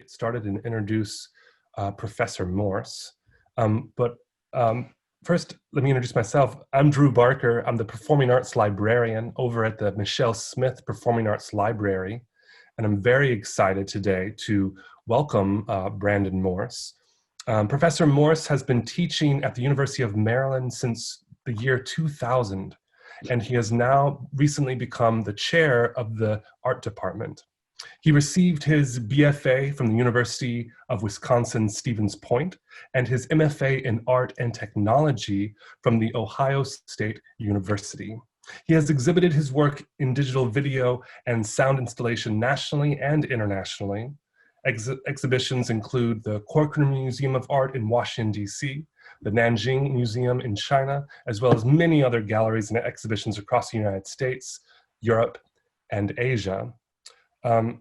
get started and introduce Professor Morse. First, let me introduce myself. I'm Drew Barker. I'm the Performing Arts Librarian over at the Michelle Smith Performing Arts Library. And I'm very excited today to welcome Brandon Morse. Professor Morse has been teaching at the University of Maryland since the year 2000, and he has now recently become the chair of the art department. He received his BFA from the University of Wisconsin-Stevens Point and his MFA in Art and Technology from the Ohio State University. He has exhibited his work in digital video and sound installation nationally and internationally. Exhibitions include the Corcoran Museum of Art in Washington, D.C., the Nanjing Museum in China, as well as many other galleries and exhibitions across the United States, Europe, and Asia.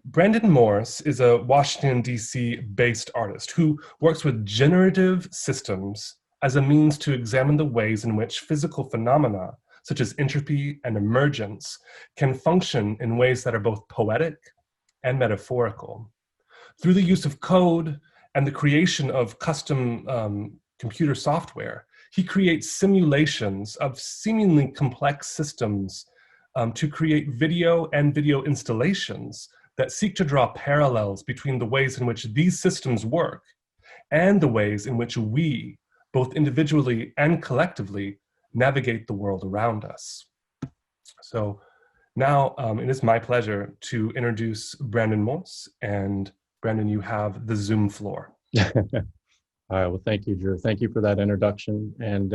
Brandon Morse is a Washington, D.C. based artist who works with generative systems as a means to examine the ways in which physical phenomena, such as entropy and emergence, can function in ways that are both poetic and metaphorical. Through the use of code and the creation of custom computer software, he creates simulations of seemingly complex systems to create video and video installations that seek to draw parallels between the ways in which these systems work and the ways in which we, both individually and collectively, navigate the world around us. So now it is my pleasure to introduce Brandon Morse, and Brandon, you have the Zoom floor. All right, well, thank you, Drew. Thank you for that introduction. And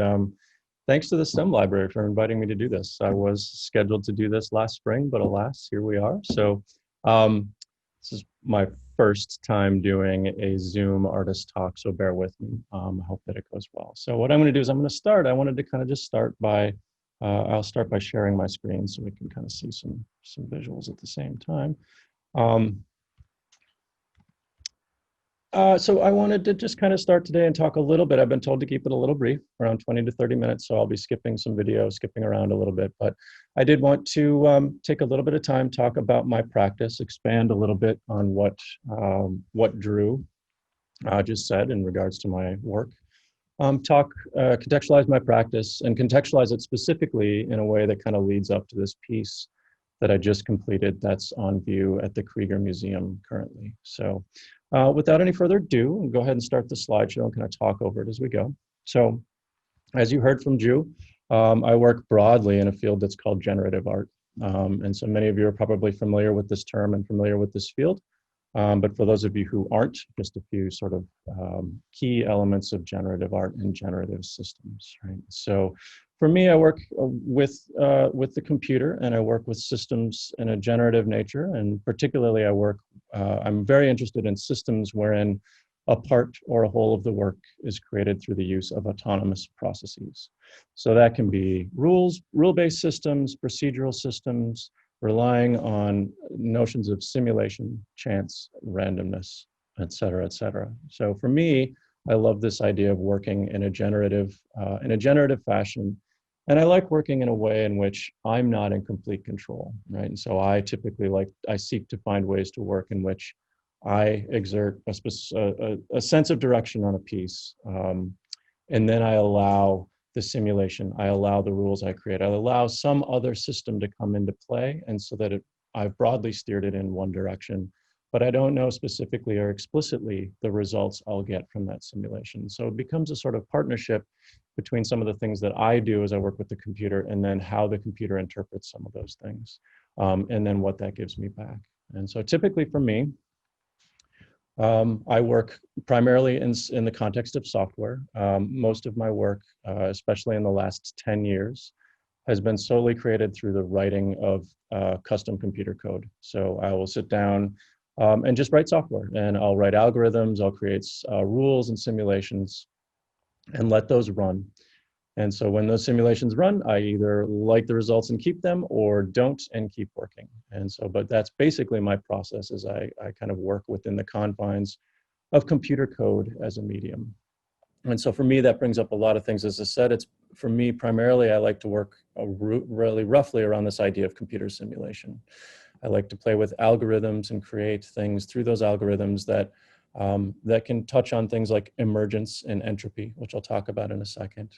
thanks to the STEM Library for inviting me to do this. I was scheduled to do this last spring, but alas, here we are. So this is my first time doing a Zoom artist talk, so bear with me. I hope that it goes well. So what I'm going to do is I wanted to kind of just start by, I'll start by sharing my screen so we can kind of see some visuals at the same time. So I wanted to just kind of start today and talk a little bit. I've been told to keep it a little brief, around 20 to 30 minutes, so I'll be skipping some video, skipping around a little bit. But I did want to take a little bit of time, talk about my practice, expand a little bit on what Drew just said in regards to my work. Contextualize my practice and contextualize it specifically in a way that kind of leads up to this piece that I just completed that's on view at the Krieger Museum currently. So without any further ado, I'll go ahead and start the slideshow and kind of talk over it as we go. So as you heard from Drew, I work broadly in a field that's called generative art. And so many of you are probably familiar with this term and familiar with this field. But for those of you who aren't, just a few sort of key elements of generative art and generative systems, right? So for me, I work with the computer, and I work with systems in a generative nature, and particularly I'm very interested in systems wherein a part or a whole of the work is created through the use of autonomous processes. So that can be rule-based systems, procedural systems, relying on notions of simulation, chance, randomness, et cetera, et cetera. So for me, I love this idea of working in a generative fashion. And I like working in a way in which I'm not in complete control, right? And so I typically I seek to find ways to work in which I exert a sense of direction on a piece. And then I allow the simulation, I allow the rules I create, I allow some other system to come into play, and so that I've broadly steered it in one direction, but I don't know specifically or explicitly the results I'll get from that simulation. So it becomes a sort of partnership between some of the things that I do as I work with the computer, and then how the computer interprets some of those things, and then what that gives me back. And so typically for me, I work primarily in the context of software. Most of my work, especially in the last 10 years, has been solely created through the writing of custom computer code. So I will sit down and just write software, and I'll write algorithms, I'll create rules and simulations and let those run. And so when those simulations run, I either like the results and keep them, or don't and keep working. And so, but that's basically my process, is I kind of work within the confines of computer code as a medium. And so for me, that brings up a lot of things. As I said, it's for me, primarily, I like to work really roughly around this idea of computer simulation. I like to play with algorithms and create things through those algorithms that that can touch on things like emergence and entropy, which I'll talk about in a second.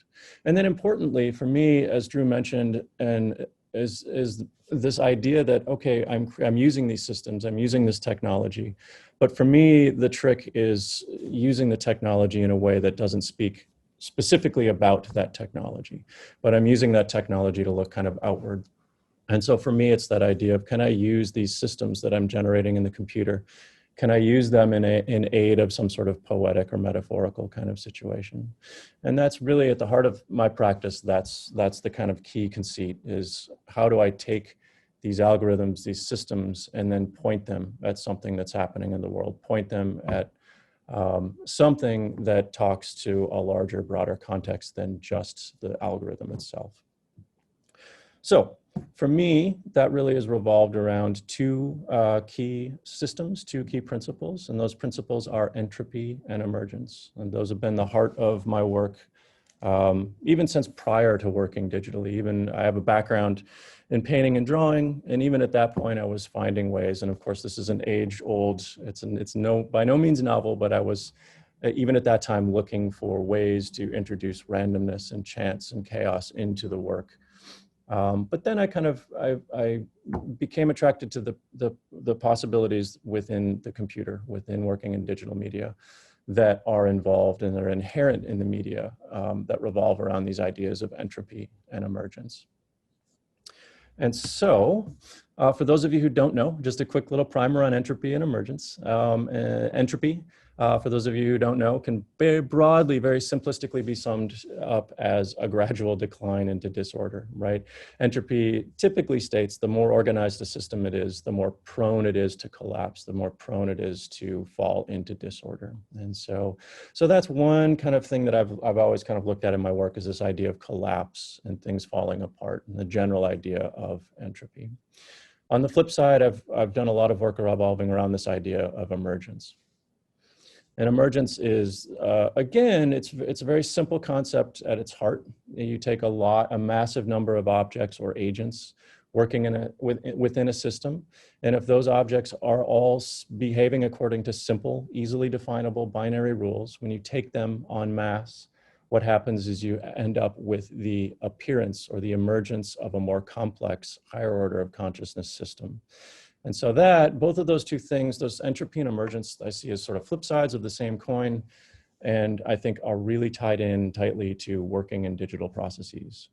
And then importantly, for me, as Drew mentioned, and is this idea that, okay, I'm using these systems, I'm using this technology, but for me, the trick is using the technology in a way that doesn't speak specifically about that technology, but I'm using that technology to look kind of outward. And so for me, it's that idea of, can I use these systems that I'm generating in the computer? Can I use them in aid of some sort of poetic or metaphorical kind of situation? And that's really at the heart of my practice. That's the kind of key conceit, is how do I take these algorithms, these systems, and then point them at something that's happening in the world, point them at something that talks to a larger, broader context than just the algorithm itself. So for me, that really is revolved around two key systems, two key principles, and those principles are entropy and emergence. And those have been the heart of my work, even since prior to working digitally. Even I have a background in painting and drawing, and even at that point, I was finding ways. And of course, this is an age-old, it's by no means novel, but I was even at that time looking for ways to introduce randomness and chance and chaos into the work. But then I became attracted to the possibilities within the computer, within working in digital media, that are involved and are inherent in the media, that revolve around these ideas of entropy and emergence. And so, for those of you who don't know, just a quick little primer on entropy and emergence. Entropy, for those of you who don't know, can very broadly, very simplistically be summed up as a gradual decline into disorder, right? Entropy typically states the more organized a system it is, the more prone it is to collapse, the more prone it is to fall into disorder. And so that's one kind of thing that I've always kind of looked at in my work, is this idea of collapse and things falling apart, and the general idea of entropy. On the flip side, I've done a lot of work revolving around this idea of emergence. And emergence is, again, it's a very simple concept at its heart. You take a massive number of objects or agents working within a system, and if those objects are all behaving according to simple, easily definable binary rules, when you take them en masse, what happens is you end up with the appearance or the emergence of a more complex, higher order of consciousness system. And so both of those two things, those entropy and emergence, I see as sort of flip sides of the same coin, and I think are really tied in tightly to working in digital processes.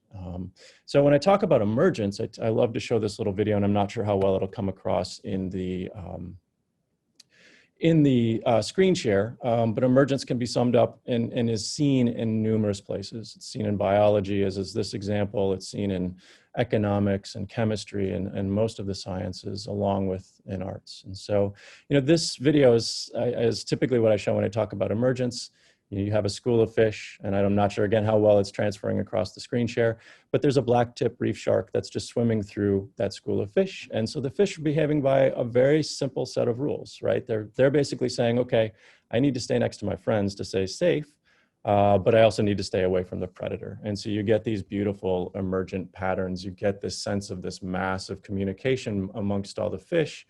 So when I talk about emergence, I love to show this little video, and I'm not sure how well it'll come across in the screen share, but emergence can be summed up and is seen in numerous places. It's seen in biology, as is this example. It's seen in economics and chemistry and most of the sciences, along with in arts. And so, this video is typically what I show when I talk about emergence. You have a school of fish, and I'm not sure, again, how well it's transferring across the screen share, but there's a black tip reef shark that's just swimming through that school of fish. And so the fish are behaving by a very simple set of rules, right? They're basically saying, okay, I need to stay next to my friends to stay safe, but I also need to stay away from the predator. And so you get these beautiful emergent patterns. You get this sense of this massive communication amongst all the fish,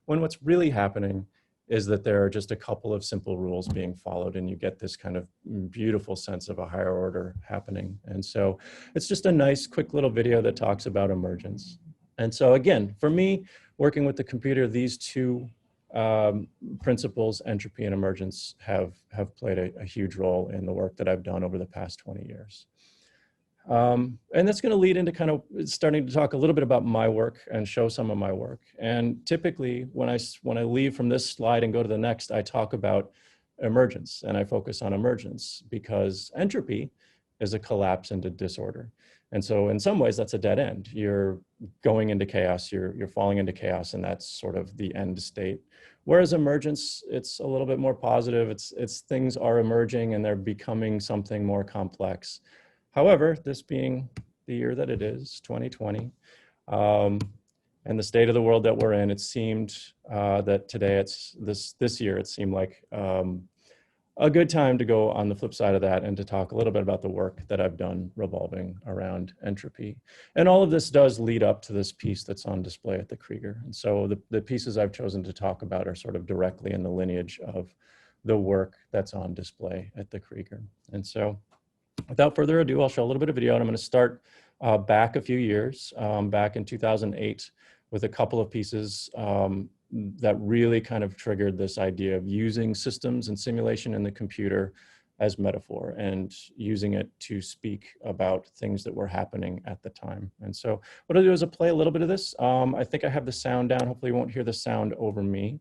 when what's really happening is that there are just a couple of simple rules being followed, and you get this kind of beautiful sense of a higher order happening. And so it's just a nice, quick little video that talks about emergence. And so again, for me, working with the computer, these two principles, entropy and emergence, have played a huge role in the work that I've done over the past 20 years. And that's going to lead into kind of starting to talk a little bit about my work and show some of my work. And typically, when I leave from this slide and go to the next, I talk about emergence, and I focus on emergence, because entropy is a collapse into disorder. And so in some ways, that's a dead end. You're going into chaos, you're falling into chaos, and that's sort of the end state. Whereas emergence, it's a little bit more positive. It's things are emerging and they're becoming something more complex. However, this being the year that it is, 2020, and the state of the world that we're in, it seemed that today, this year, it seemed like a good time to go on the flip side of that and to talk a little bit about the work that I've done revolving around entropy. And all of this does lead up to this piece that's on display at the Krieger. And so the pieces I've chosen to talk about are sort of directly in the lineage of the work that's on display at the Krieger. And so without further ado, I'll show a little bit of video, and I'm going to start back a few years, back in 2008, with a couple of pieces that really kind of triggered this idea of using systems and simulation in the computer as metaphor and using it to speak about things that were happening at the time. And so what I'll do is I'll play a little bit of this. I think I have the sound down. Hopefully you won't hear the sound over me.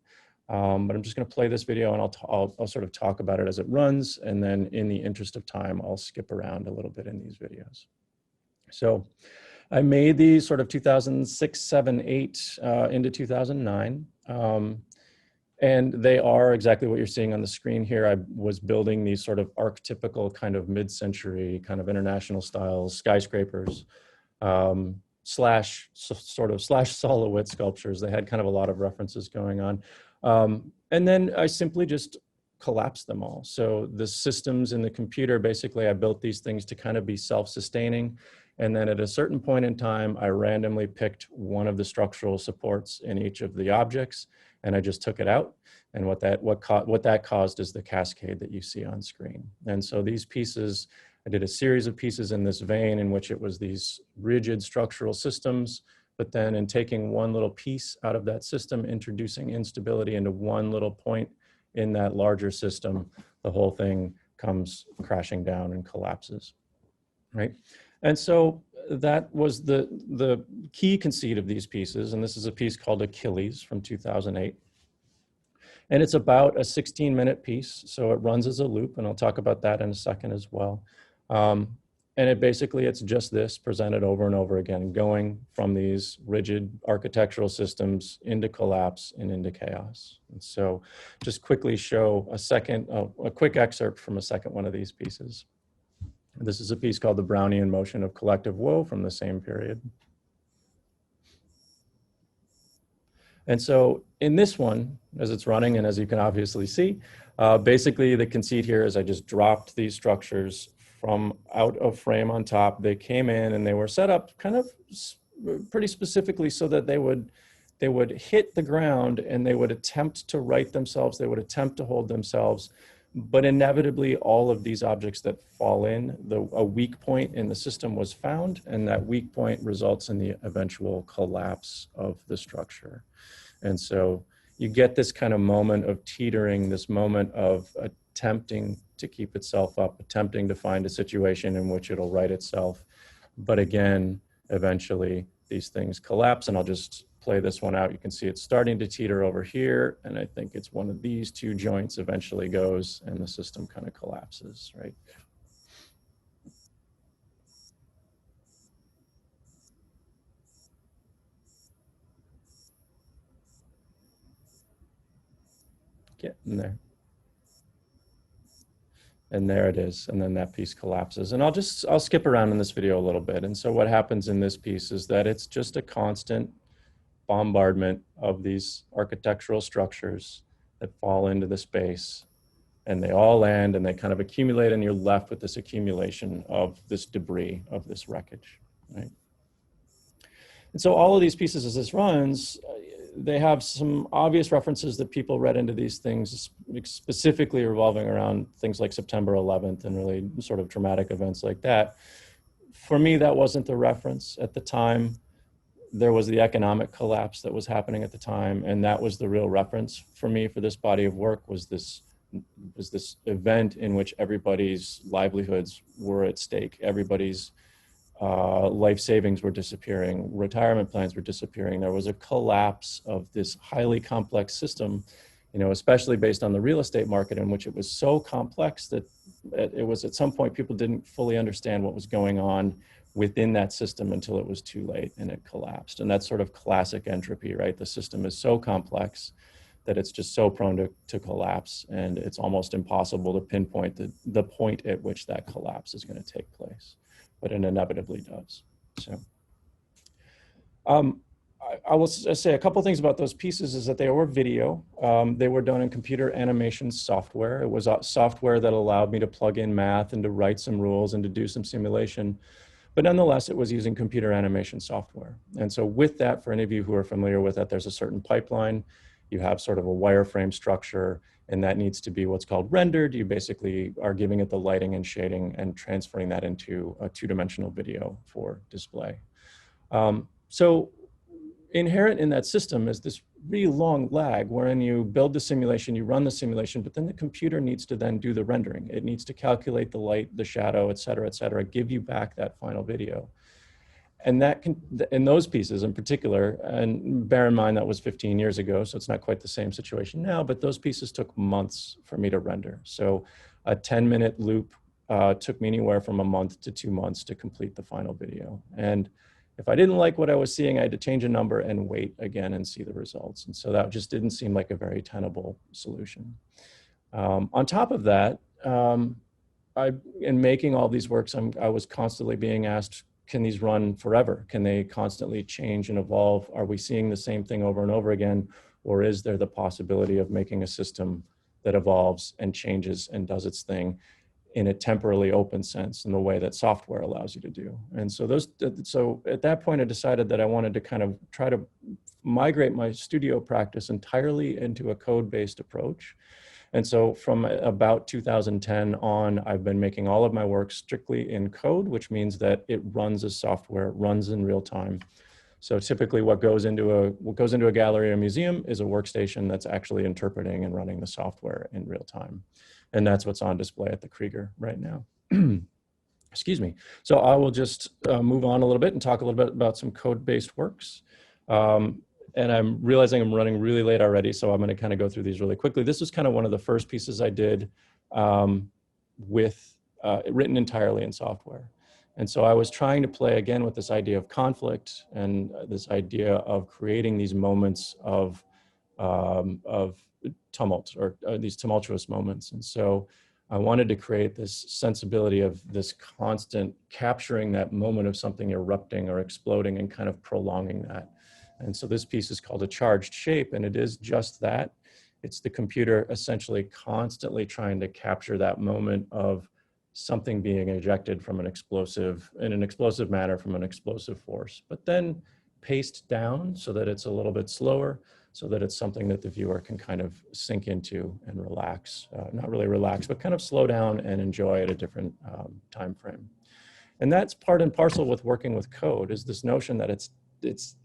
But I'm just going to play this video, and I'll sort of talk about it as it runs. And then in the interest of time, I'll skip around a little bit in these videos. So I made these sort of 2006, 7, 8 into 2009. And they are exactly what you're seeing on the screen here. I was building these sort of archetypical kind of mid-century kind of international style skyscrapers slash silhouette sculptures. They had kind of a lot of references going on. And then I simply just collapsed them all. So the systems in the computer, basically I built these things to kind of be self-sustaining. And then at a certain point in time, I randomly picked one of the structural supports in each of the objects, and I just took it out. And what that caused is the cascade that you see on screen. And so these pieces, I did a series of pieces in this vein in which it was these rigid structural systems, but then in taking one little piece out of that system, introducing instability into one little point in that larger system, the whole thing comes crashing down and collapses, right? And so that was the key conceit of these pieces. And this is a piece called Achilles from 2008. And it's about a 16-minute piece. So it runs as a loop, and I'll talk about that in a second as well. And it's just this presented over and over again, going from these rigid architectural systems into collapse and into chaos. And so just quickly show a quick excerpt from a second one of these pieces. This is a piece called The Brownian Motion of Collective Woe from the same period. And so in this one, as it's running, and as you can obviously see, basically the conceit here is I just dropped these structures from out of frame on top. They came in and they were set up kind of pretty specifically so that they would hit the ground and they would attempt to right themselves. They would attempt to hold themselves. But inevitably, all of these objects that fall in, a weak point in the system was found, and that weak point results in the eventual collapse of the structure. And so you get this kind of moment of teetering, this moment of attempting to keep itself up, attempting to find a situation in which it'll right itself. But again, eventually these things collapse, and I'll just play this one out. You can see it's starting to teeter over here, and I think it's one of these two joints eventually goes and the system kind of collapses, right? Get in there. And there it is, and then that piece collapses. And I'll skip around in this video a little bit. And so what happens in this piece is that it's just a constant bombardment of these architectural structures that fall into the space, and they all land and they kind of accumulate, and you're left with this accumulation of this debris, of this wreckage, right? And so all of these pieces as this runs, they have some obvious references that people read into these things, specifically revolving around things like September 11th and really sort of traumatic events like that. For me, that wasn't the reference at the time. There was the economic collapse that was happening at the time, and that was the real reference for me for this body of work, was this event in which everybody's livelihoods were at stake. Everybody's life savings were disappearing, retirement plans were disappearing. There was a collapse of this highly complex system, you know, especially based on the real estate market, in which it was so complex that it was at some point people didn't fully understand what was going on within that system until it was too late and it collapsed. And that's sort of classic entropy, right? The system is so complex that it's just so prone to collapse, and it's almost impossible to pinpoint the point at which that collapse is going to take place, but it inevitably does. So I will say a couple things about those pieces is that they were video. They were done in computer animation software. It was software that allowed me to plug in math and to write some rules and to do some simulation. But nonetheless, it was using computer animation software. And so with that, for any of you who are familiar with that, there's a certain pipeline you have sort of a wireframe structure, and that needs to be what's called rendered. You basically are giving it the lighting and shading and transferring that into a two-dimensional video for display. So inherent in that system is this really long lag wherein you build the simulation, you run the simulation, but then the computer needs to then do the rendering. It needs to calculate the light, the shadow, et cetera, give you back that final video. And that can, in those pieces in particular, and bear in mind that was 15 years ago, so it's not quite the same situation now, but those pieces took months for me to render. So a 10-minute loop took me anywhere from a month to 2 months to complete the final video. And if I didn't like what I was seeing, I had to change a number and wait again and see the results. And so that just didn't seem like a very tenable solution. On top of that, in making all these works, I was constantly being asked, can these run forever? Can they constantly change and evolve? Are we seeing the same thing over and over again? Or is there the possibility of making a system that evolves and changes and does its thing in a temporally open sense in the way that software allows you to do? And so so at that point, I decided that I wanted to kind of try to migrate my studio practice entirely into a code-based approach. And so from about 2010 on, I've been making all of my work strictly in code, which means that it runs as software, runs in real time. So typically what goes into a gallery or a museum is a workstation that's actually interpreting and running the software in real time. And that's what's on display at the Krieger right now. Excuse me. So I will just move on a little bit and talk a little bit about some code-based works. And I'm realizing I'm running really late already, so I'm going to kind of go through these really quickly. This is kind of one of the first pieces I did written entirely in software. And so I was trying to play again with this idea of conflict and this idea of creating these moments of tumult or these tumultuous moments. And so I wanted to create this sensibility of this constant capturing that moment of something erupting or exploding and kind of prolonging that. And so this piece is called a charged shape, and it is just that. It's the computer essentially constantly trying to capture that moment of something being ejected from an explosive, in an explosive manner from an explosive force, but then paced down so that it's a little bit slower, so that it's something that the viewer can kind of sink into and relax, not really relax, but kind of slow down and enjoy at a different time frame. And that's part and parcel with working with code, is this notion that it's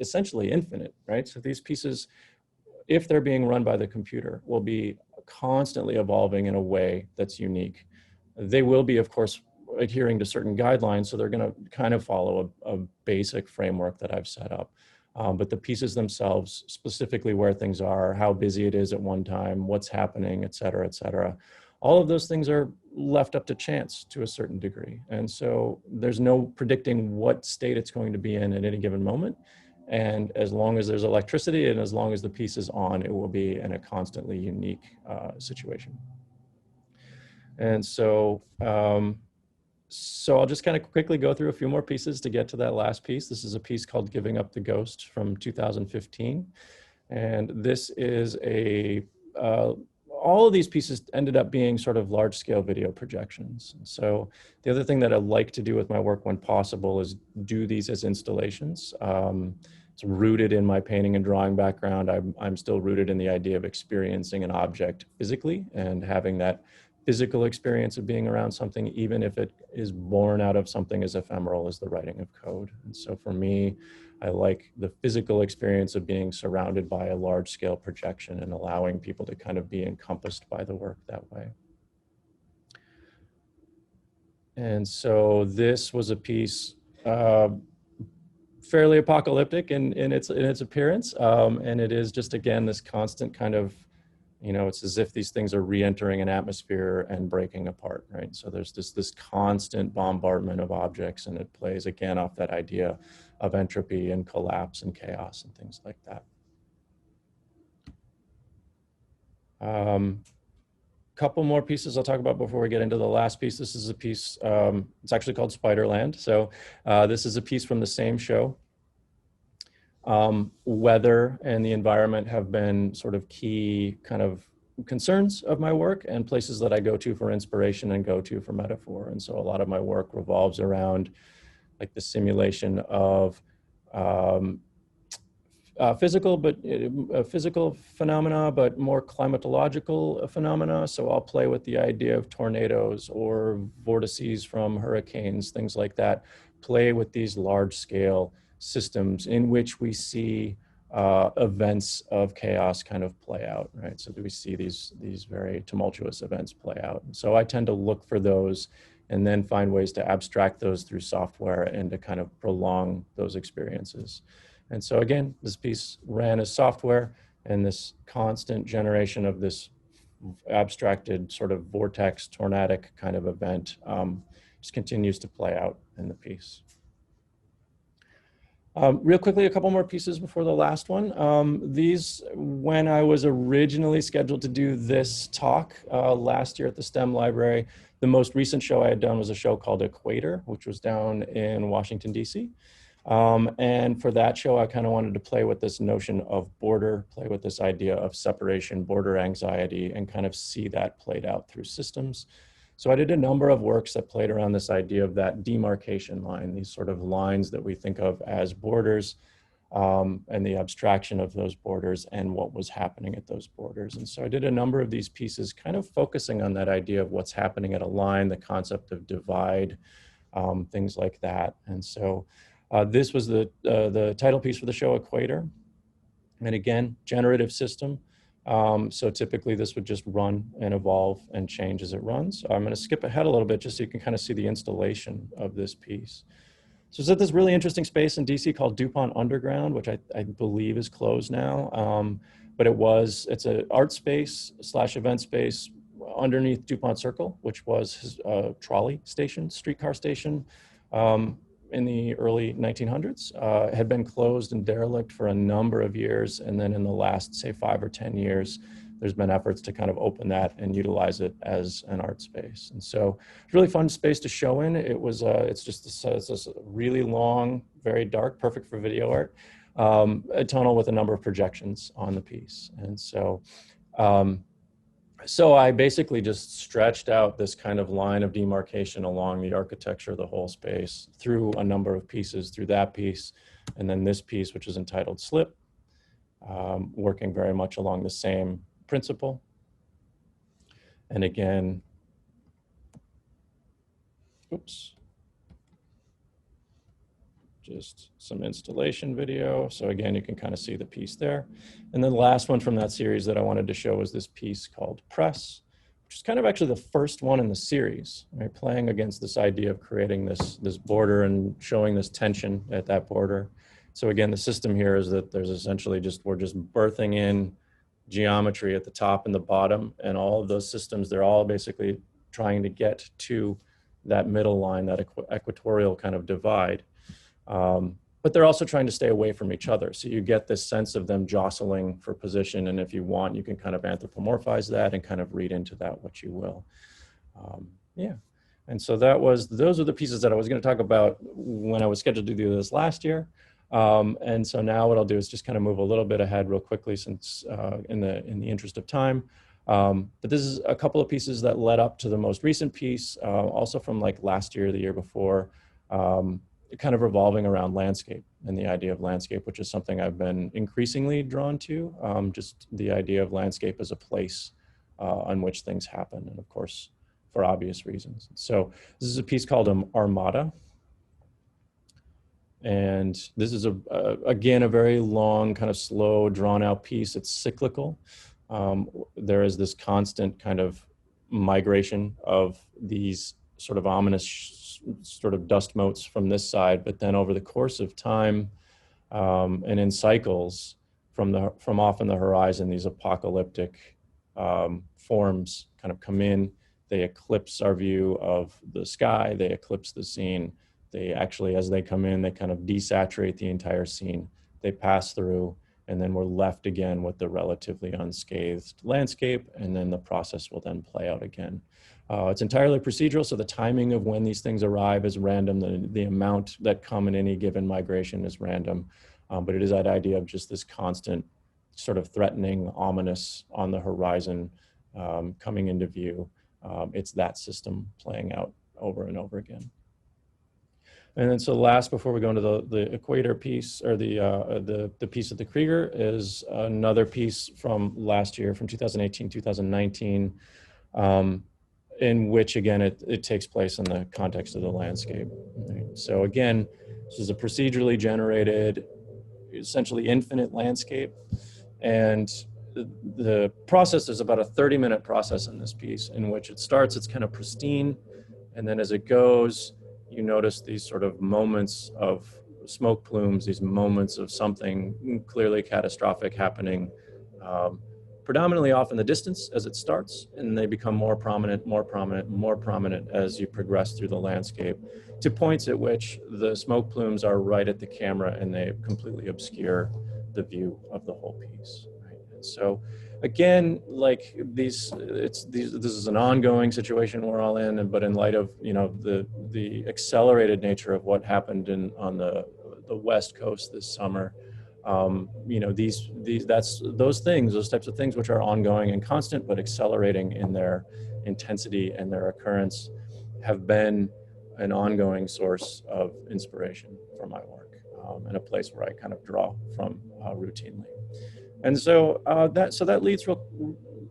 essentially infinite, right? So these pieces, if they're being run by the computer, will be constantly evolving in a way that's unique. They will be, of course, adhering to certain guidelines, so they're going to kind of follow a basic framework that I've set up. But the pieces themselves, specifically where things are, how busy it is at one time, what's happening, et cetera, all of those things are left up to chance to a certain degree. And so there's no predicting what state it's going to be in at any given moment. And as long as there's electricity and as long as the piece is on, it will be in a constantly unique situation. And so, so I'll just kind of quickly go through a few more pieces to get to that last piece. This is a piece called Giving Up the Ghost from 2015. And this is all of these pieces ended up being sort of large scale video projections. So the other thing that I like to do with my work when possible is do these as installations. It's rooted in my painting and drawing background. I'm still rooted in the idea of experiencing an object physically and having that physical experience of being around something, even if it is born out of something as ephemeral as the writing of code. And so for me, I like the physical experience of being surrounded by a large scale projection and allowing people to kind of be encompassed by the work that way. And so this was a piece fairly apocalyptic in its appearance. And it is just, again, this constant kind of, you know, it's as if these things are re-entering an atmosphere and breaking apart, right? So there's this constant bombardment of objects, and it plays again off that idea of entropy and collapse and chaos and things like that. Couple more pieces I'll talk about before we get into the last piece. This is a piece, it's actually called Spiderland. So this is a piece from the same show. Weather and the environment have been sort of key kind of concerns of my work and places that I go to for inspiration and go to for metaphor. And so a lot of my work revolves around like the simulation of physical phenomena, but more climatological phenomena. So I'll play with the idea of tornadoes or vortices from hurricanes, things like that. Play with these large scale systems in which we see events of chaos kind of play out, right? So do we see these very tumultuous events play out? And so I tend to look for those and then find ways to abstract those through software and to kind of prolong those experiences. And so again, this piece ran as software, and this constant generation of this abstracted sort of vortex, tornadic kind of event just continues to play out in the piece. Real quickly, a couple more pieces before the last one. These, when I was originally scheduled to do this talk last year at the STEM Library, the most recent show I had done was a show called Equator, which was down in Washington, DC. And for that show, I kind of wanted to play with this notion of border, play with this idea of separation, border anxiety, and kind of see that played out through systems. So I did a number of works that played around this idea of that demarcation line, these sort of lines that we think of as borders, and the abstraction of those borders and what was happening at those borders. And so I did a number of these pieces kind of focusing on that idea of what's happening at a line, the concept of divide, things like that. And so this was the title piece for the show, Equator. And again, generative system. So typically this would just run and evolve and change as it runs. So I'm going to skip ahead a little bit just so you can kind of see the installation of this piece. So it's at this really interesting space in DC called Dupont Underground, which I believe is closed now. But it's an art space / event space underneath Dupont Circle, which was his trolley station, streetcar station. In the early 1900s, had been closed and derelict for a number of years. And then in the last, say, 5 or 10 years, there's been efforts to kind of open that and utilize it as an art space. And so it's a really fun space to show in. It's this really long, very dark, perfect for video art, a tunnel with a number of projections on the piece. And so, so I basically just stretched out this kind of line of demarcation along the architecture of the whole space through a number of pieces, through that piece, and then this piece, which is entitled Slip, working very much along the same principle. And again, oops. Just some installation video. So again, you can kind of see the piece there. And then the last one from that series that I wanted to show was this piece called Press, which is kind of actually the first one in the series, right? Playing against this idea of creating this border and showing this tension at that border. So again, the system here is that there's essentially we're just birthing in geometry at the top and the bottom, and all of those systems, they're all basically trying to get to that middle line, that equatorial kind of divide. But they're also trying to stay away from each other. So you get this sense of them jostling for position. And if you want, you can kind of anthropomorphize that and kind of read into that what you will. Yeah. And so those are the pieces that I was going to talk about when I was scheduled to do this last year. And so now what I'll do is just kind of move a little bit ahead real quickly since in the interest of time. But this is a couple of pieces that led up to the most recent piece, also from like last year, the year before. Kind of revolving around landscape and the idea of landscape, which is something I've been increasingly drawn to, just the idea of landscape as a place on which things happen, and of course, for obvious reasons. So this is a piece called Armada. And this is, again, a very long, kind of slow, drawn out piece. It's cyclical. There is this constant kind of migration of these sort of ominous sort of dust motes from this side, but then over the course of time and in cycles from off in the horizon, these apocalyptic forms kind of come in. They eclipse our view of the sky. They eclipse the scene. They actually, as they come in, they kind of desaturate the entire scene. They pass through, and then we're left again with the relatively unscathed landscape, and then the process will then play out again. It's entirely procedural, so the timing of when these things arrive is random. The amount that come in any given migration is random, but it is that idea of just this constant sort of threatening, ominous on the horizon coming into view. It's that system playing out over and over again. And then so last, before we go into the Equator piece, or the piece at the Krieger, is another piece from last year, from 2018, 2019, in which, again, it takes place in the context of the landscape. Right? So again, this is a procedurally generated, essentially infinite landscape. And the process is about a 30-minute process in this piece, in which it starts, it's kind of pristine. And then as it goes, you notice these sort of moments of smoke plumes, these moments of something clearly catastrophic happening, predominantly off in the distance as it starts, and they become more prominent, more prominent, more prominent as you progress through the landscape, to points at which the smoke plumes are right at the camera and they completely obscure the view of the whole piece. Right? And so again, like this is an ongoing situation we're all in, but in light of, you know, the accelerated nature of what happened on the West Coast this summer, you know, those types of things which are ongoing and constant, but accelerating in their intensity and their occurrence, have been an ongoing source of inspiration for my work, and a place where I kind of draw from routinely. And so that leads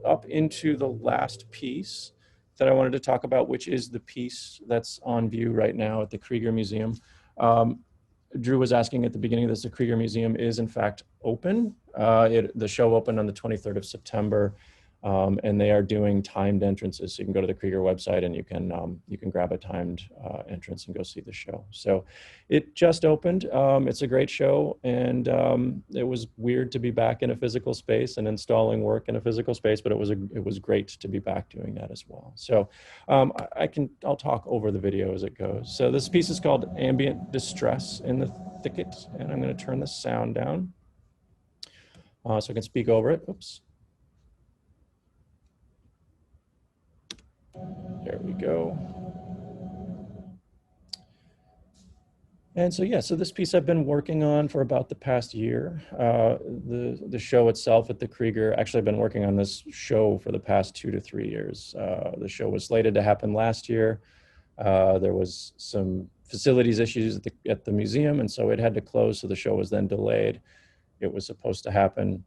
up into the last piece that I wanted to talk about, which is the piece that's on view right now at the Krieger Museum. Drew was asking at the beginning of this, the Krieger Museum is in fact open. The show opened on the 23rd of September, and they are doing timed entrances. So you can go to the Krieger website and you can grab a timed entrance and go see the show. So it just opened. It's a great show, and it was weird to be back in a physical space and installing work in a physical space, but it was great to be back doing that as well. So I'll talk over the video as it goes. So this piece is called Ambient Distress in the Thicket, and I'm going to turn the sound down so I can speak over it. Oops. There we go. And so, yeah, so this piece I've been working on for about the past year. The show itself at the Krieger, actually I've been working on this show for the past 2 to 3 years. The show was slated to happen last year. There was some facilities issues at the museum, and so it had to close, so the show was then delayed. It was supposed to happen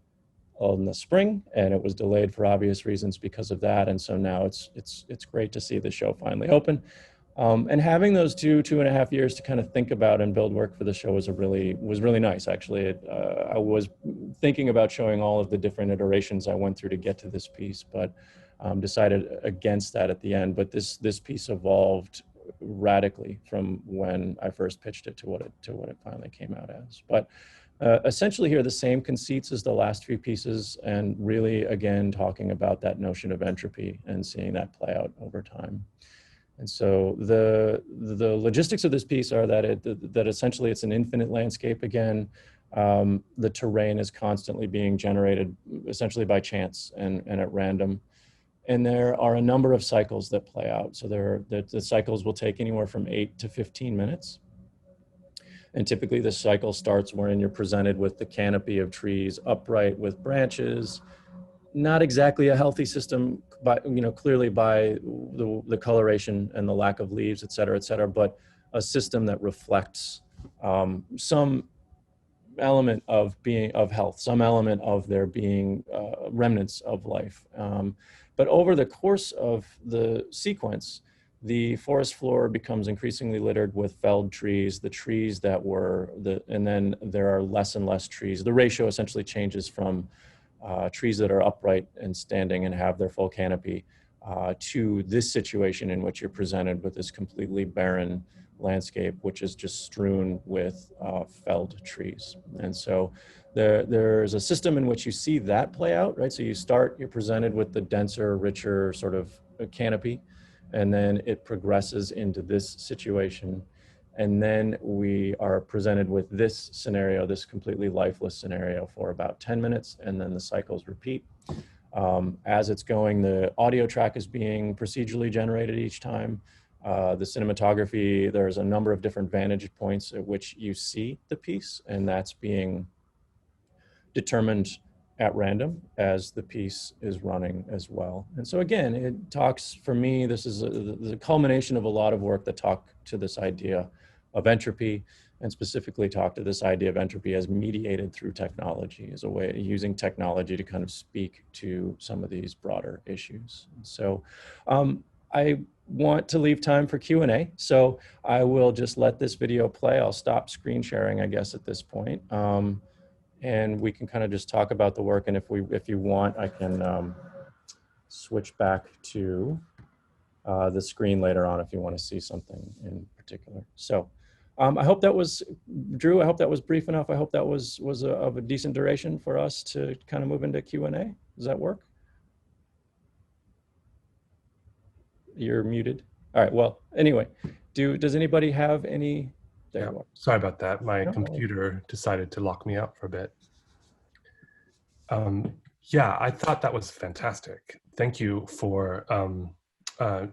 in the spring, and it was delayed for obvious reasons because of that. And so now it's great to see the show finally open. And having those 2.5 years to kind of think about and build work for the show was really nice, actually. I was thinking about showing all of the different iterations I went through to get to this piece, but decided against that at the end. But this piece evolved radically from when I first pitched it to what it finally came out as. But essentially here, the same conceits as the last few pieces, and really, again, talking about that notion of entropy and seeing that play out over time. And so the logistics of this piece are that essentially it's an infinite landscape again. The terrain is constantly being generated essentially by chance and at random. And there are a number of cycles that play out. So the cycles will take anywhere from 8 to 15 minutes. And typically the cycle starts wherein you're presented with the canopy of trees upright with branches, not exactly a healthy system, but clearly by the coloration and the lack of leaves, et cetera, but a system that reflects some element of health, some element of there being remnants of life. But over the course of the sequence, the forest floor becomes increasingly littered with felled trees, the trees that were and then there are less and less trees. The ratio essentially changes from trees that are upright and standing and have their full canopy to this situation in which you're presented with this completely barren landscape, which is just strewn with felled trees. And so there's a system in which you see that play out, right? So you're presented with the denser, richer sort of canopy, and then it progresses into this situation. And then we are presented with this scenario, this completely lifeless scenario, for about 10 minutes, and then the cycles repeat. As it's going, the audio track is being procedurally generated each time. The cinematography, there's a number of different vantage points at which you see the piece, and that's being determined at random as the piece is running as well. And so again, it talks, for me, this is the culmination of a lot of work that talk to this idea of entropy, and specifically talk to this idea of entropy as mediated through technology, as a way of using technology to kind of speak to some of these broader issues. So I want to leave time for Q&A, so I will just let this video play. I'll stop screen sharing, I guess, at this point. And we can kind of just talk about the work, and if you want, I can switch back to the screen later on if you want to see something in particular. So I hope that was, Drew, I hope that was brief enough. I hope that was of a decent duration for us to kind of move into Q&A. Does that work? You're muted. All right, well, anyway, does anybody have any? There you are. Sorry about that. My computer decided to lock me out for a bit. Yeah, I thought that was fantastic. Thank you for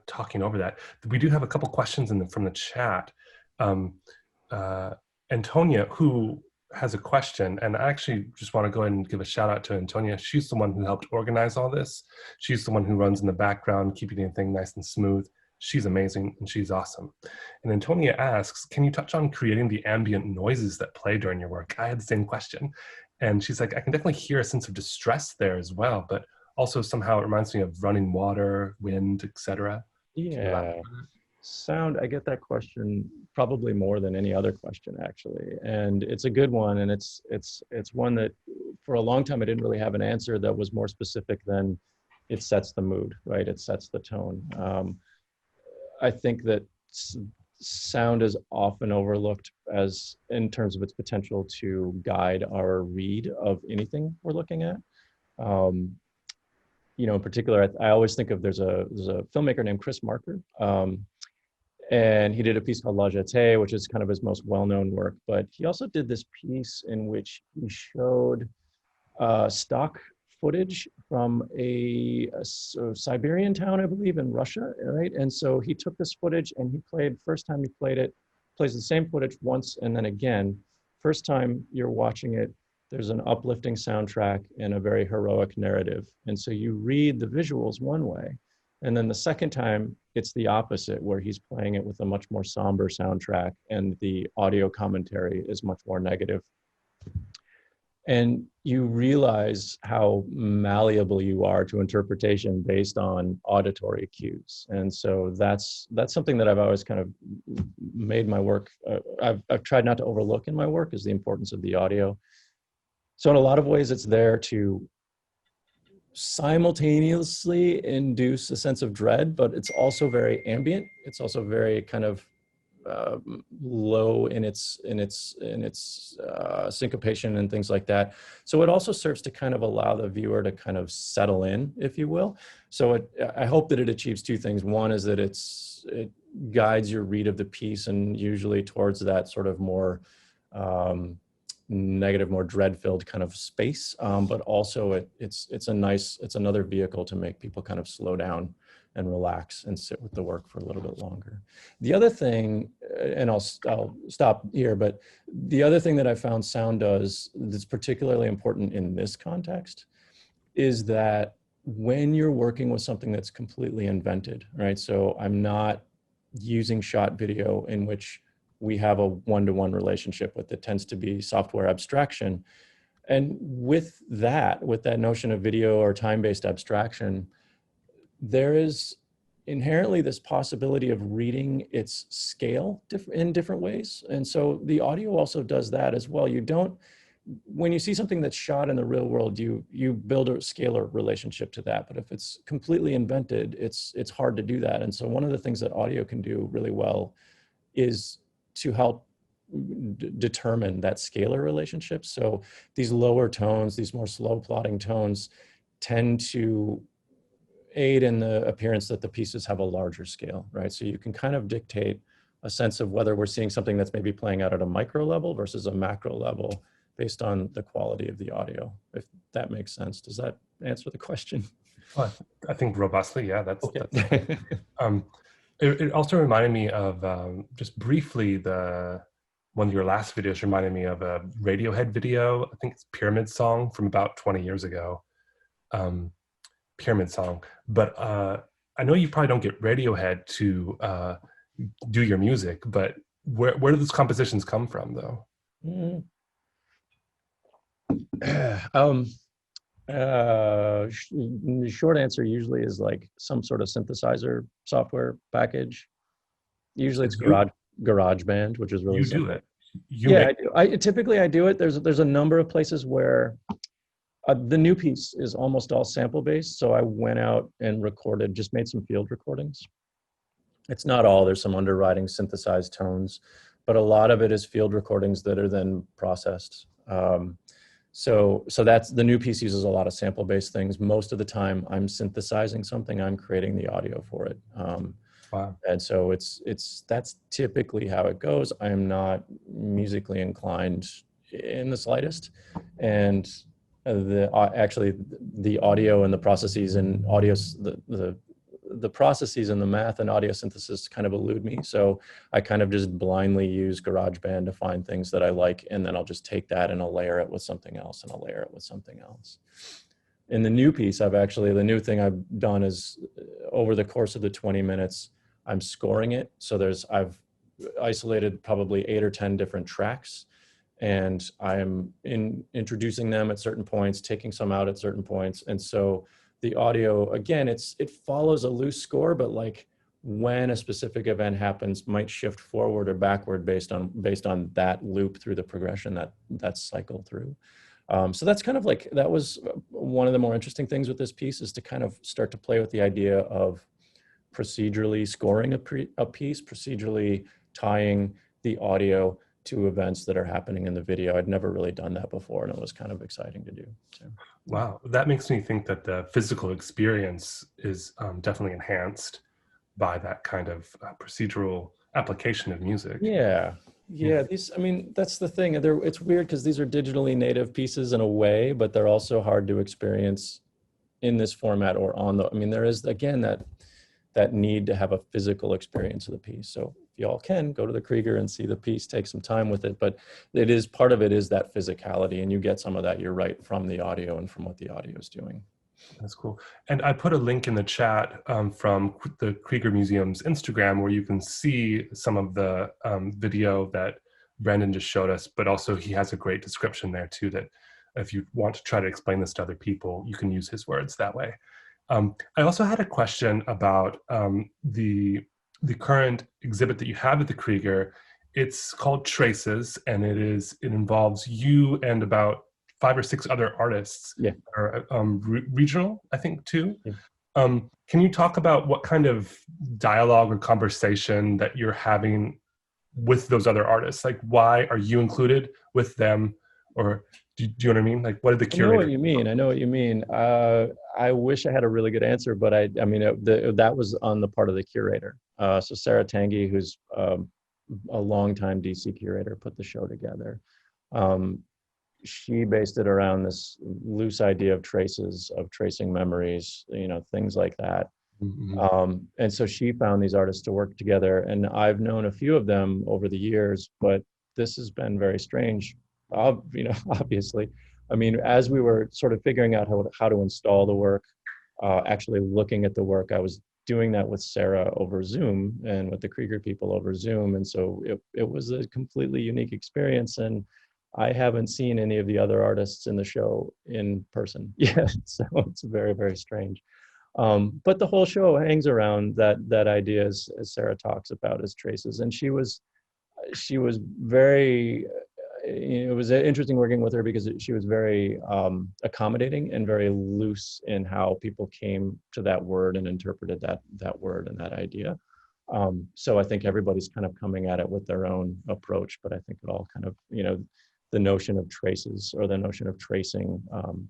talking over that. We do have a couple questions from the chat. Antonia, who has a question, and I actually just want to go ahead and give a shout out to Antonia. She's the one who helped organize all this. She's the one who runs in the background, keeping anything nice and smooth. She's amazing and she's awesome. And Antonia asks, can you touch on creating the ambient noises that play during your work? I had the same question. And she's like, I can definitely hear a sense of distress there as well, but also somehow it reminds me of running water, wind, etc. Yeah, sound, I get that question probably more than any other question, actually. And it's a good one, and it's one that for a long time I didn't really have an answer that was more specific than it sets the mood, right? It sets the tone. I think that sound is often overlooked as in terms of its potential to guide our read of anything we're looking at. You know, in particular, I always think of there's a filmmaker named Chris Marker, and he did a piece called La Jetée, which is kind of his most well-known work. But he also did this piece in which he showed stock footage from a Siberian town, I believe, in Russia, right? And so he took this footage and he played, first time he played it, plays the same footage once and then again. First time you're watching it, there's an uplifting soundtrack and a very heroic narrative. And so you read the visuals one way, and then the second time it's the opposite, where he's playing it with a much more somber soundtrack and the audio commentary is much more negative. And you realize how malleable you are to interpretation based on auditory cues. And so that's something that I've always kind of made my work, I've tried not to overlook in my work, is the importance of the audio. So in a lot of ways, it's there to simultaneously induce a sense of dread, but it's also very ambient. It's also very kind of low in its syncopation and things like that. So it also serves to kind of allow the viewer to kind of settle in, if you will. So I hope that it achieves two things. One is that it guides your read of the piece, and usually towards that sort of more negative, more dread-filled kind of space. But also it's another vehicle to make people kind of slow down and relax and sit with the work for a little bit longer. The other thing, and I'll stop here, but the other thing that I found sound does that's particularly important in this context is that when you're working with something that's completely invented, right? So I'm not using shot video in which we have a one-to-one relationship with. It tends to be software abstraction. And with that notion of video or time-based abstraction, there is inherently this possibility of reading its scale in different ways. And so the audio also does that as well. When you see something that's shot in the real world, you build a scalar relationship to that. But if it's completely invented, it's hard to do that. And so one of the things that audio can do really well is to help determine that scalar relationship. So these lower tones, these more slow plotting tones, tend to aid in the appearance that the pieces have a larger scale, right? So you can kind of dictate a sense of whether we're seeing something that's maybe playing out at a micro level versus a macro level based on the quality of the audio, if that makes sense. Does that answer the question? Well, I think robustly, yeah, that's, okay. That's it also reminded me of, just briefly, one of your last videos reminded me of a Radiohead video. I think it's Pyramid Song from about 20 years ago. Pyramid Song. But I know you probably don't get Radiohead to do your music, but where do those compositions come from, though? Mm. The short answer usually is like some sort of synthesizer software package. Usually it's You GarageBand, which is really you do simple. it. You Yeah, make. I do. Typically I do it. There's a number of places where the new piece is almost all sample based. So I went out and recorded, just made some field recordings. It's not all. There's some underwriting synthesized tones, but a lot of it is field recordings that are then processed. So that's the new piece uses a lot of sample based things. Most of the time I'm synthesizing something, I'm creating the audio for it. Wow. And so that's typically how it goes. I am not musically inclined in the slightest. And actually the audio and the processes and the processes and the math and audio synthesis kind of elude me. So I kind of just blindly use GarageBand to find things that I like. And then I'll just take that and I'll layer it with something else and I'll layer it with something else. In the new piece, the new thing I've done is over the course of the 20 minutes, I'm scoring it. So I've isolated probably 8 or 10 different tracks, and I am introducing them at certain points, taking some out at certain points. And so the audio, again, it follows a loose score, but like when a specific event happens might shift forward or backward based on that loop through the progression that's cycled through. So that's kind of like, that was one of the more interesting things with this piece, is to kind of start to play with the idea of procedurally scoring a piece, procedurally tying the audio to events that are happening in the video. I'd never really done that before, and it was kind of exciting to do. So. Wow, that makes me think that the physical experience is definitely enhanced by that kind of procedural application of music. Yeah. I mean, that's the thing. It's weird because these are digitally native pieces in a way, but they're also hard to experience in this format or I mean, there is, again, that need to have a physical experience of the piece. So if y'all can, go to the Krieger and see the piece, take some time with it. But part of it is that physicality, and you get some of that, you're right, from the audio and from what the audio is doing. That's cool. And I put a link in the chat from the Krieger Museum's Instagram, where you can see some of the video that Brandon just showed us, but also he has a great description there too, that if you want to try to explain this to other people, you can use his words that way. I also had a question about the current exhibit that you have at the Krieger. It's called Traces, and it involves you and about 5 or 6 other artists. Yeah. Are regional, I think, too. Yeah. Can you talk about what kind of dialogue or conversation that you're having with those other artists? Like, why are you included with them? Or do you know what I mean? Like, what did the curator? I know what you mean. I wish I had a really good answer, but I mean, that was on the part of the curator. So Sarah Tanguy, who's a longtime DC curator, put the show together. She based it around this loose idea of traces, of tracing memories, things like that. Mm-hmm. And so she found these artists to work together, and I've known a few of them over the years, but this has been very strange. Obviously, I mean, as we were sort of figuring out how to install the work, actually looking at the work, I was doing that with Sarah over Zoom and with the Krieger people over Zoom. And so it was a completely unique experience. And I haven't seen any of the other artists in the show in person yet. So it's very, very strange. But the whole show hangs around that idea, as Sarah talks about, as traces. And she was very, it was interesting working with her because she was very accommodating and very loose in how people came to that word and interpreted that word and that idea. So I think everybody's kind of coming at it with their own approach, but I think it all kind of, the notion of traces or the notion of tracing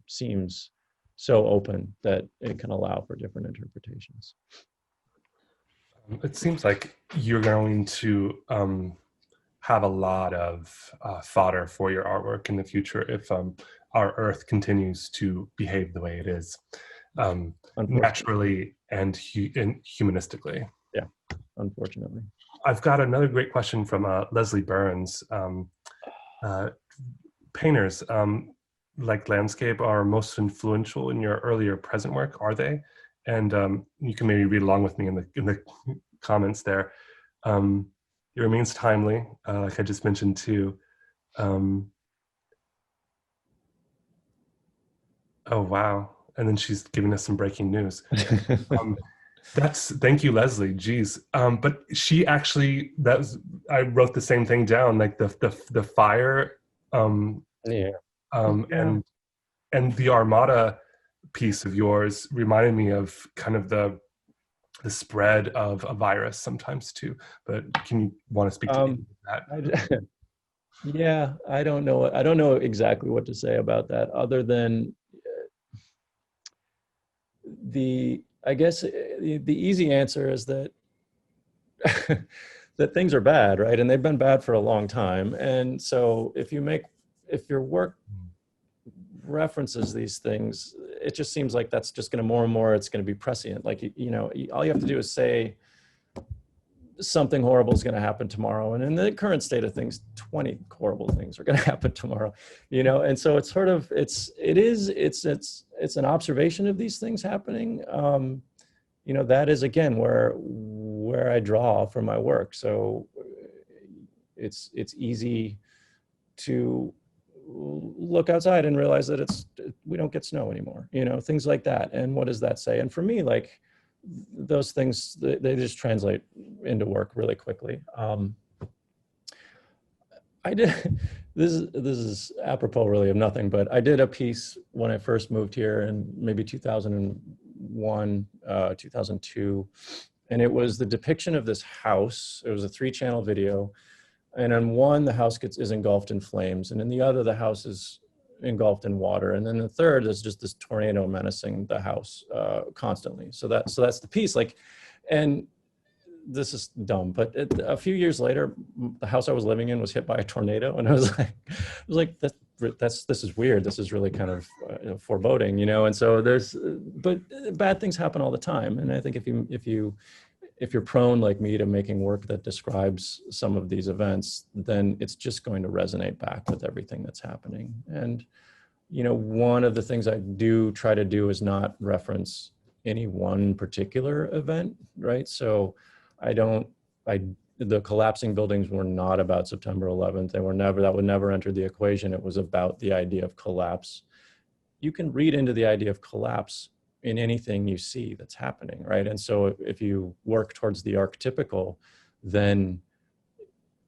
seems so open that it can allow for different interpretations. It seems like you're going to have a lot of fodder for your artwork in the future if our Earth continues to behave the way it is, naturally and humanistically. Yeah, unfortunately. I've got another great question from Leslie Burns. Painters like landscape are most influential in your earlier present work, are they? And you can maybe read along with me in the comments there. It remains timely, like I just mentioned too. Um, oh wow! And then she's giving us some breaking news. Um, thank you, Leslie. Geez, but she actually I wrote the same thing down, like the fire, um, Yeah. um, Yeah. and and the Armada piece of yours reminded me of kind of the spread of a virus sometimes too. But can you want to speak to any Um, of that? I, yeah, I don't know. I don't know exactly what to say about that, other than I guess the easy answer is that that things are bad, right? And they've been bad for a long time. And so if your work references these things, it just seems like that's just going to more and more, it's going to be prescient. Like, all you have to do is say something horrible is going to happen tomorrow. And in the current state of things, 20 horrible things are going to happen tomorrow, And so it's sort of, it's an observation of these things happening. That is again where I draw from my work. So it's easy to look outside and realize that we don't get snow anymore, things like that. And what does that say? And for me, like, those things, they just translate into work really quickly. I did this is apropos really of nothing, but I did a piece when I first moved here in maybe 2001, 2002, and it was the depiction of this house. It was a 3-channel video, and in one, the house is engulfed in flames, and in the other, the house is engulfed in water, and then the third is just this tornado menacing the house constantly. So that's the piece. Like, and this is dumb, but a few years later, the house I was living in was hit by a tornado, and I was like, this is weird. This is really kind of foreboding, And so but bad things happen all the time, and I think if you're prone like me to making work that describes some of these events, then it's just going to resonate back with everything that's happening. And one of the things I do try to do is not reference any one particular event, right? So I don't, the collapsing buildings were not about September 11th. That would never enter the equation. It was about the idea of collapse. You can read into the idea of collapse in anything you see that's happening, right? And so if you work towards the archetypical, then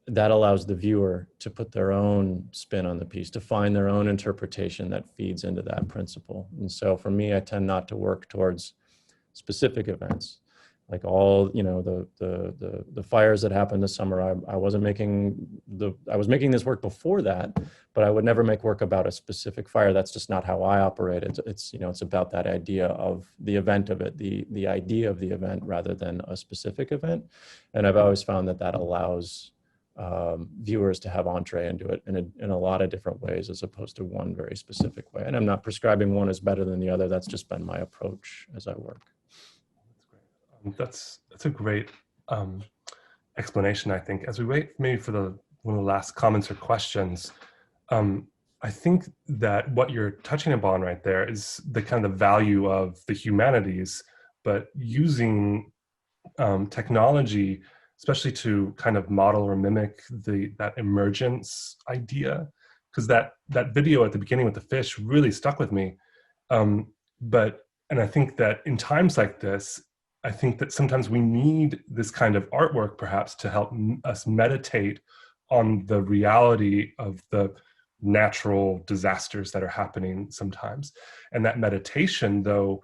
that allows the viewer to put their own spin on the piece, to find their own interpretation that feeds into that principle. And so for me, I tend not to work towards specific events, like all the fires that happened this summer. I was making this work before that, but I would never make work about a specific fire. That's just not how I operate. It's about that idea of the event of it, the idea of the event rather than a specific event. And I've always found that allows viewers to have entree into it in a lot of different ways, as opposed to one very specific way. And I'm not prescribing one is better than the other. That's just been my approach as I work. That's a great explanation, I think. As we wait maybe for one of the last comments or questions, I think that what you're touching upon right there is the kind of value of the humanities, but using technology, especially to kind of model or mimic that emergence idea, because that video at the beginning with the fish really stuck with me. And I think that in times like this, I think that sometimes we need this kind of artwork perhaps to help us meditate on the reality of the natural disasters that are happening sometimes. And that meditation, though,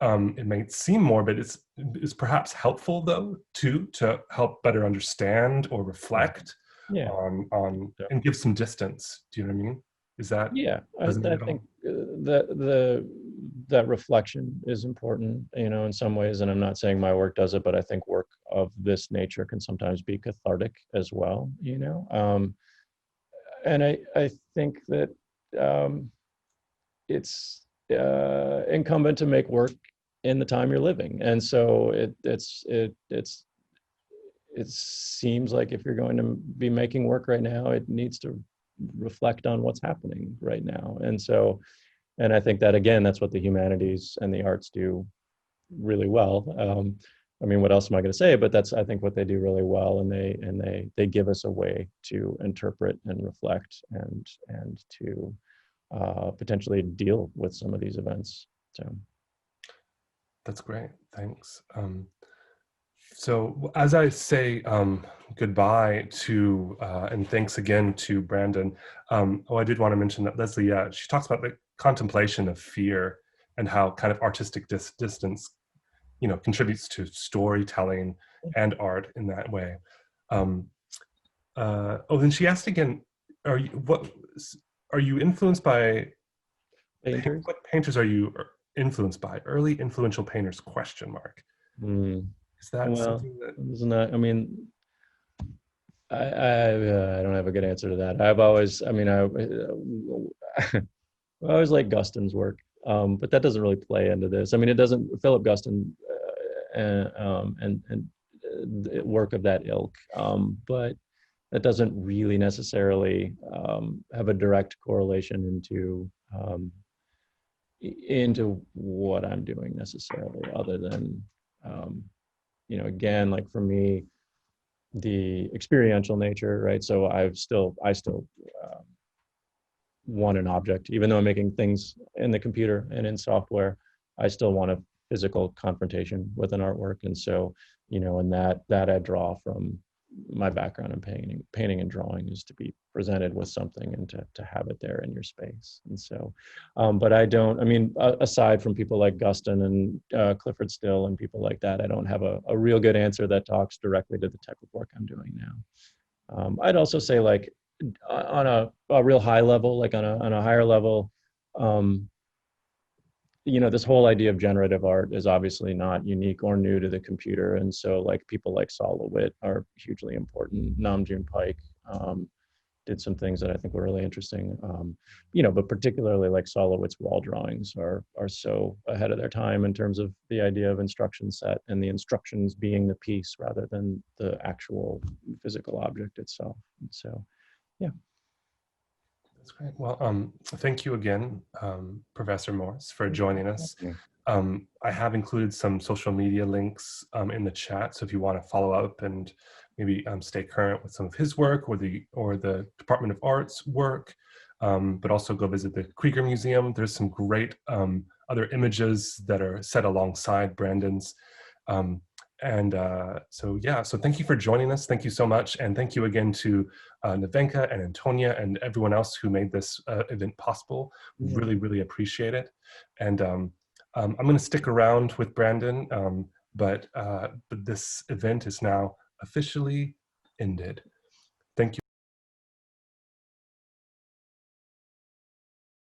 it may seem morbid, is perhaps helpful though too, to help better understand or reflect on Yeah. and give some distance. Do you know what I mean? Is that I think that reflection is important, in some ways. And I'm not saying my work does it, but I think work of this nature can sometimes be cathartic as well, and I think that it's incumbent to make work in the time you're living. And so it seems like if you're going to be making work right now, it needs to reflect on what's happening right now. And I think that, again, that's what the humanities and the arts do really well. I mean, what else am I going to say? But that's, I think, what they do really well, and they give us a way to interpret and reflect and to potentially deal with some of these events. So That's great. Thanks. So as I say goodbye to, and thanks again to Brandon, I did want to mention that Leslie, she talks about the contemplation of fear and how kind of artistic distance, contributes to storytelling and art in that way. Then she asked again, are you influenced by, painters. what painters are you influenced by? Early influential painters, question mark. Mm. Is that Well, something that, isn't that? I mean, I don't have a good answer to that. I've always, I mean, I always like Guston's work, but that doesn't really play into this. I mean, it doesn't. Philip Guston and work of that ilk, but that doesn't really necessarily have a direct correlation into what I'm doing necessarily, other than again, like for me, the experiential nature, right? So I still want an object, even though I'm making things in the computer and in software. I still want a physical confrontation with an artwork, and so and that I draw from my background in painting and drawing, is to be presented with something and to have it there in your space. And so, but I don't. I mean, aside from people like Guston and Clifford Still and people like that, I don't have a real good answer that talks directly to the type of work I'm doing now. I'd also say, like, on a real high level, like on a higher level, this whole idea of generative art is obviously not unique or new to the computer. And so, like, people like Sol LeWitt are hugely important. Nam June Paik did some things that I think were really interesting. But particularly, like, Sol LeWitt's wall drawings are so ahead of their time in terms of the idea of instruction set, and the instructions being the piece rather than the actual physical object itself. And so, yeah. that's great. Well, thank you again, Professor Morse, for joining us. Yeah. I have included some social media links in the chat, so if you want to follow up and maybe stay current with some of his work, or the Department of Arts work, but also go visit the Krieger Museum. There's some great other images that are set alongside Brandon's. So thank you for joining us. Thank you so much. And thank you again to Nevenka and Antonia and everyone else who made this event possible. Yeah. Really, really appreciate it. And I'm going to stick around with Brandon, but this event is now officially ended. Thank you.